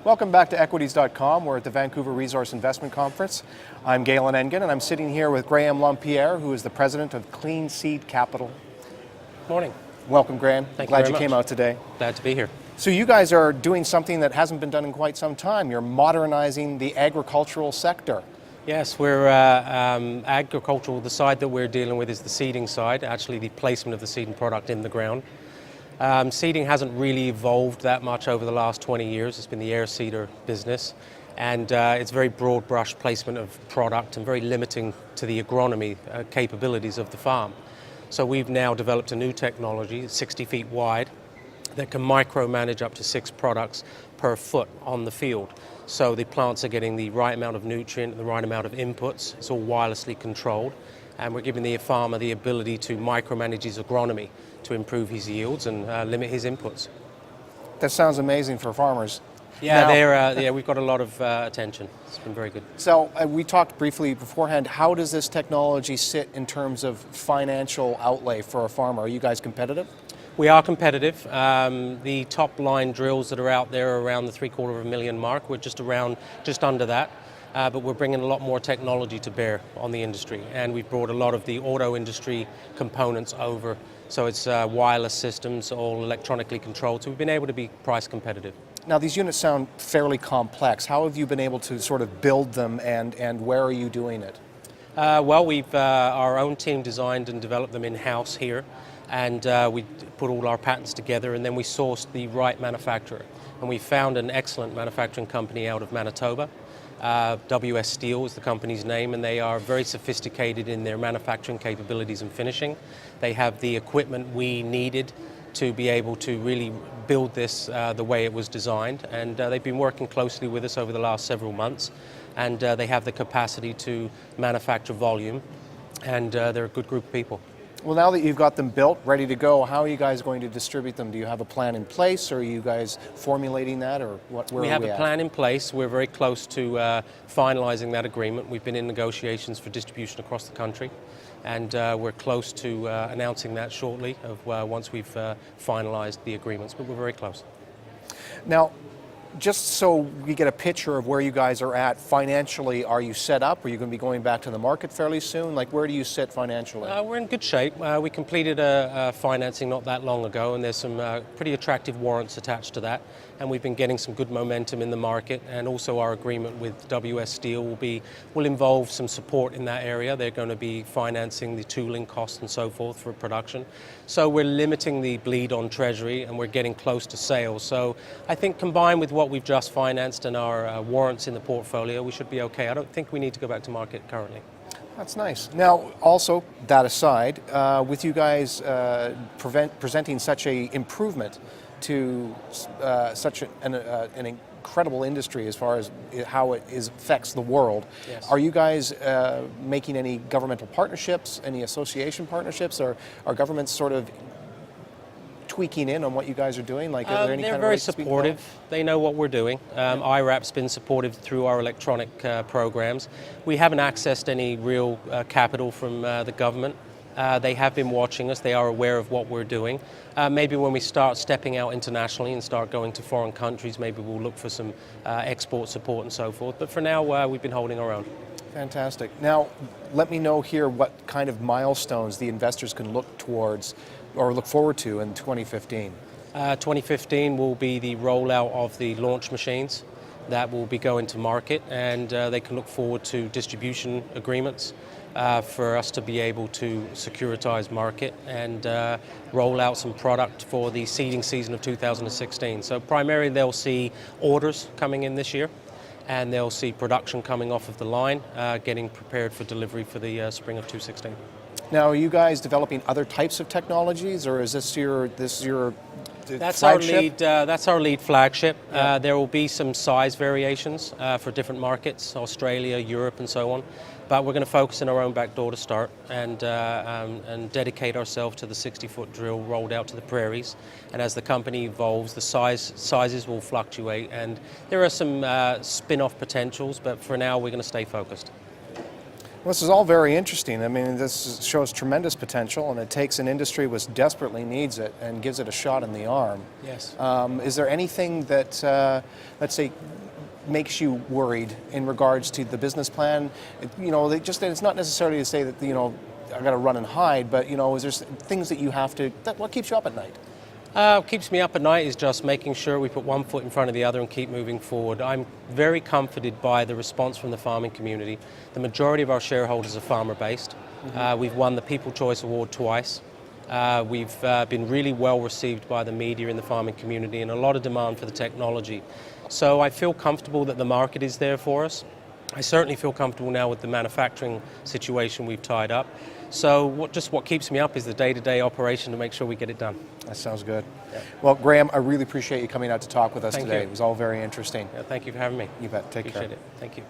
Welcome back to Equities.com. We're at the Vancouver Resource Investment Conference. I'm Galen Engen, and I'm sitting here with Graeme Lempriere, who is the president of Clean Seed Capital. Morning. Welcome, Graeme. Thank Glad you very came much. out today. Glad to be here. So you guys are doing something that hasn't been done in quite some time. You're modernizing the agricultural sector. Yes, we're agricultural. The side that we're dealing with is the seeding side, actually the placement of the seeding product in the ground. Seeding hasn't really evolved that much over the last 20 years. It's been the air seeder business, and it's very broad brush placement of product and very limiting to the agronomy capabilities of the farm. So we've now developed a new technology, 60 feet wide, that can micromanage up to 6 products per foot on the field. So the plants are getting the right amount of nutrient, the right amount of inputs. It's all wirelessly controlled, and we're giving the farmer the ability to micromanage his agronomy to improve his yields and limit his inputs. That sounds amazing for farmers. Yeah, we've got a lot of attention. It's been very good. So we talked briefly beforehand. How does this technology sit in terms of financial outlay for a farmer? Are you guys competitive? We are competitive. The top line drills that are out there are around the $750,000 mark. We're just under that. But we're bringing a lot more technology to bear on the industry, and we've brought a lot of the auto industry components over. So it's wireless systems, all electronically controlled. So we've been able to be price competitive. Now, these units sound fairly complex. How have you been able to sort of build them, and where are you doing it? Well, we've our own team designed and developed them in-house here, and we put all our patents together, and then we sourced the right manufacturer. And we found an excellent manufacturing company out of Manitoba. WS Steel is the company's name, and they are very sophisticated in their manufacturing capabilities and finishing. They have the equipment we needed to be able to really build this the way it was designed, and they've been working closely with us over the last several months, and they have the capacity to manufacture volume, and they're a good group of people. Well, now that you've got them built, ready to go, how are you guys going to distribute them? Do you have a plan in place, or are you guys formulating that, or what? We have a plan in place. We're very close to finalizing that agreement. We've been in negotiations for distribution across the country, and we're close to announcing that shortly once we've finalized the agreements, but we're very close. Now, just so we get a picture of where you guys are at financially, are you set up? Are you going to be going back to the market fairly soon? Like, where do you sit financially? We're in good shape. We completed a financing not that long ago, and there's some pretty attractive warrants attached to that. And we've been getting some good momentum in the market, and also our agreement with WS Steel will involve some support in that area. They're going to be financing the tooling costs and so forth for production. So we're limiting the bleed on Treasury, and we're getting close to sales. So I think combined with what we've just financed and our warrants in the portfolio, we should be okay. I don't think we need to go back to market currently. That's nice. Now, also, that aside, with you guys presenting such a improvement to such an incredible industry as far as how it affects the world, yes. Are you guys making any governmental partnerships, any association partnerships, or are governments sort of tweaking in on what you guys are doing? Like, are there any they're kind of very supportive. They know what we're doing. IRAP's been supportive through our electronic programs. We haven't accessed any real capital from the government. They have been watching us. They are aware of what we're doing. Maybe when we start stepping out internationally and start going to foreign countries, maybe we'll look for some export support and so forth. But for now, we've been holding our own. Fantastic. Now, let me know here what kind of milestones the investors can look towards or look forward to in 2015. 2015 will be the rollout of the launch machines that will be going to market, and they can look forward to distribution agreements for us to be able to securitize market and roll out some product for the seeding season of 2016. So primarily they'll see orders coming in this year, and they'll see production coming off of the line, getting prepared for delivery for the spring of 2016. Now, are you guys developing other types of technologies, or is this your That's flagship? That's our lead flagship. Yeah. There will be some size variations for different markets, Australia, Europe, and so on. But we're going to focus in our own back door to start, and dedicate ourselves to the 60-foot drill rolled out to the prairies. And as the company evolves, the sizes will fluctuate, and there are some spin-off potentials. But for now, we're going to stay focused. This is all very interesting. I mean, shows tremendous potential, and it takes an industry which desperately needs it and gives it a shot in the arm. Yes. Is there anything that, let's say, makes you worried in regards to the business plan? It's not necessarily to say that, I got to run and hide, but, is there things that you have to, what keeps you up at night? What keeps me up at night is just making sure we put one foot in front of the other and keep moving forward. I'm very comforted by the response from the farming community. The majority of our shareholders are farmer-based. We've won the People Choice Award twice. We've been really well received by the media in the farming community, and a lot of demand for the technology. So I feel comfortable that the market is there for us. I certainly feel comfortable now with the manufacturing situation we've tied up. So what keeps me up is the day-to-day operation to make sure we get it done. That sounds good. Yeah. Well, Graeme, I really appreciate you coming out to talk with us Thank today. you. It was all very interesting. Yeah, thank you for having me. You bet. Take care. Appreciate it. Thank you.